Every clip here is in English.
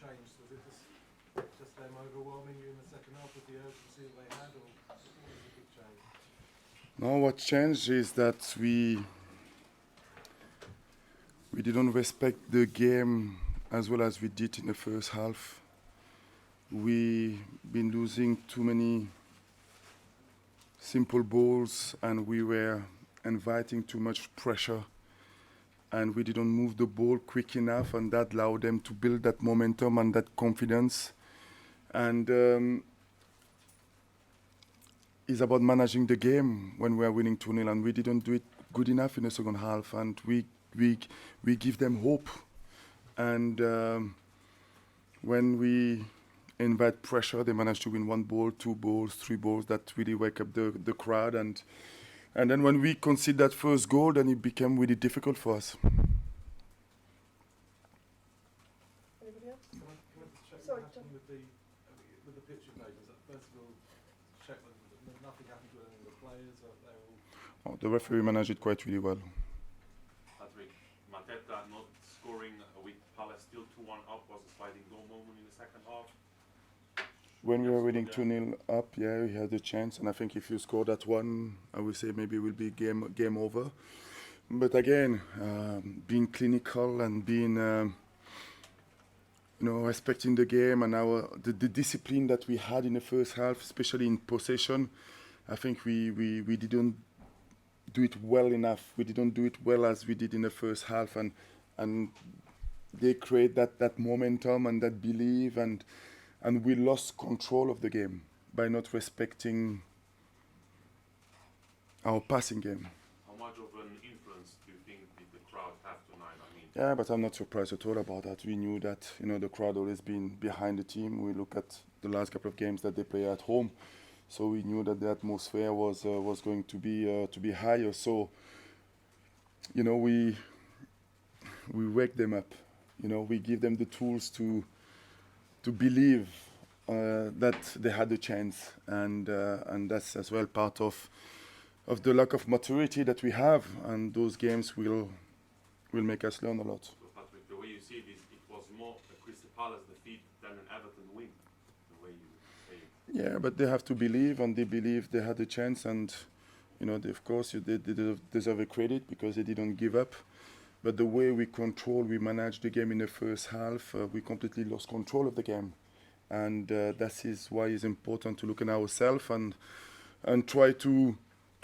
changed? Was it just them overwhelming you in the second half with the urgency that they had, or what was the big change? No, what changed is that we didn't respect the game as well as we did in the first half. We been losing too many simple balls, and we were inviting too much pressure, and we didn't move the ball quick enough, and that allowed them to build that momentum and that confidence. And it's about managing the game when we are winning 2-0, and we didn't do it good enough in the second half, and we give them hope. And when we invite pressure, they manage to win 1 ball, 2 balls, 3 balls. That really wake up the crowd. And then when we concede that first goal, then it became really difficult for us. Anybody else? Can I just check Sorry, what happened with the picture papers? First of all, check that nothing happened to any of the players. They all. Oh, the referee managed it quite really well. Patrick, Mateta not scoring with Palace still 2-1 up was a sliding door moment in the second half. When we were winning 2-0 up, yeah, we had a chance, and I think if you score that one, I would say maybe it will be game over. But again, being clinical and being, respecting the game and the discipline that we had in the first half, especially in possession, I think we didn't do it well enough. We didn't do it well as we did in the first half, and they create that momentum and that belief, and we lost control of the game by not respecting our passing game. How much of an influence do you think did the crowd have tonight? I mean, Yeah, but I'm not surprised at all about that. We knew that the crowd always been behind the team. We look at the last couple of games that they play at home, so we knew that the atmosphere was going to be higher. So we wake them up. We give them the tools to believe that they had a chance, and that's as well part of the lack of maturity that we have, and those games will make us learn a lot. so Patrick, the way you see it is it was more a Crystal Palace defeat than an Everton win, the way you say it. Yeah, but they have to believe, and they believe they had a chance, and of course they deserve a credit because they didn't give up. But the way we managed the game in the first half, we completely lost control of the game. And that is why it's important to look at ourselves and try to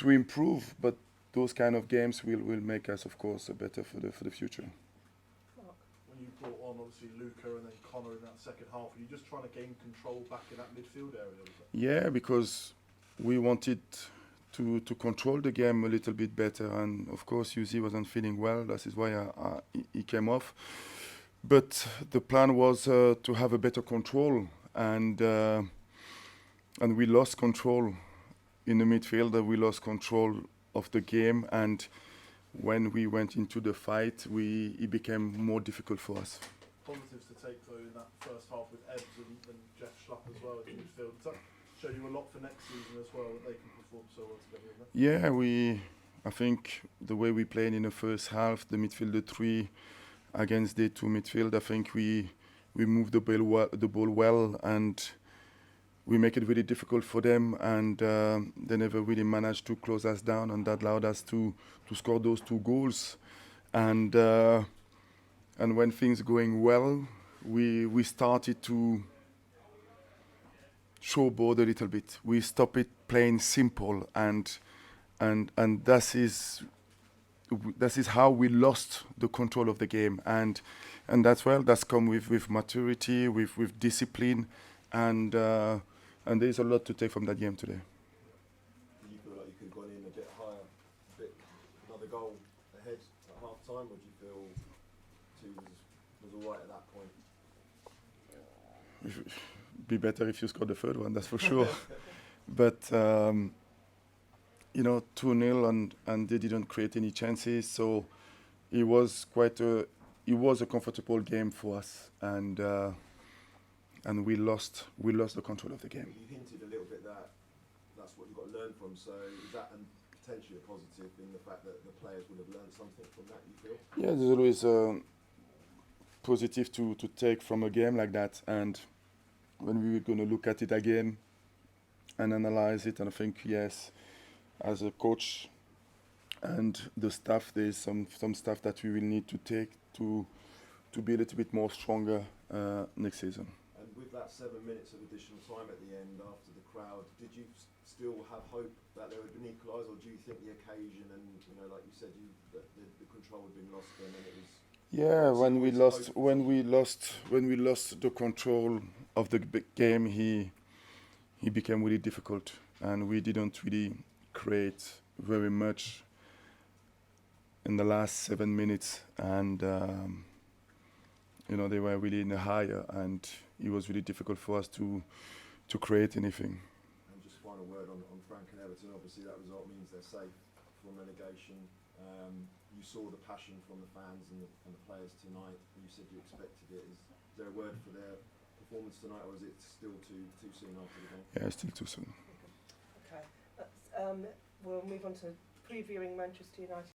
improve. But those kind of games will make us, of course, better for the future. Mark? When you brought on, obviously, Luca and then Connor in that second half, were you just trying to gain control back in that midfield area? Was it? Yeah, because we wanted to control the game a little bit better, and of course Yuzi wasn't feeling well. That is why he came off. But the plan was to have a better control, and we lost control in the midfield. We lost control of the game, and when we went into the fight, it became more difficult for us. Positives to take, though, in that first half with Ebbs and Jeff Schlupp as well in the midfield. Does that show you a lot for next season as well, that they can perform so well together in that? Yeah, I think the way we played in the first half, the midfield three against the 2 midfield, I think we moved the ball well, and we make it really difficult for them, and they never really managed to close us down, and that allowed us to score those 2 goals. And when things going well, we started to showboard a little bit. We stopped it playing simple, and that is how we lost the control of the game, and that's come with maturity, with discipline, and there's a lot to take from that game today. Do you feel like you could have gone in a bit higher, another goal ahead at half time, or do you feel 2 was all right at that point? Be better if you scored the third one, that's for sure. But 2-0, and they didn't create any chances, so it was a comfortable game for us, and we lost the control of the game. You hinted a little bit that that's what you've got to learn from. So is that potentially a positive in the fact that the players would have learned something from that, you feel? Yeah, there's always positive to take from a game like that. And when we were going to look at it again and analyze it, and I think, yes, as a coach and the staff, there's some stuff that we will need to take to be a little bit more stronger next season. And with that 7 minutes of additional time at the end after the crowd, did you still have hope that there would be an equaliser, or do you think the occasion and, you know, like you said, that the control had been lost then and it was... Yeah, when we lost the control of the game, he became really difficult, and we didn't really create very much in the last 7 minutes, and you know, they were really in a higher, and it was really difficult for us to create anything. And just final word on Frank and Everton. Obviously, that result means they're safe from relegation. You saw the passion from the fans and the players tonight. You said you expected it. Is there a word for their performance tonight, or is it still too soon after the game? Yeah, still too soon. Okay. We'll move on to previewing Manchester United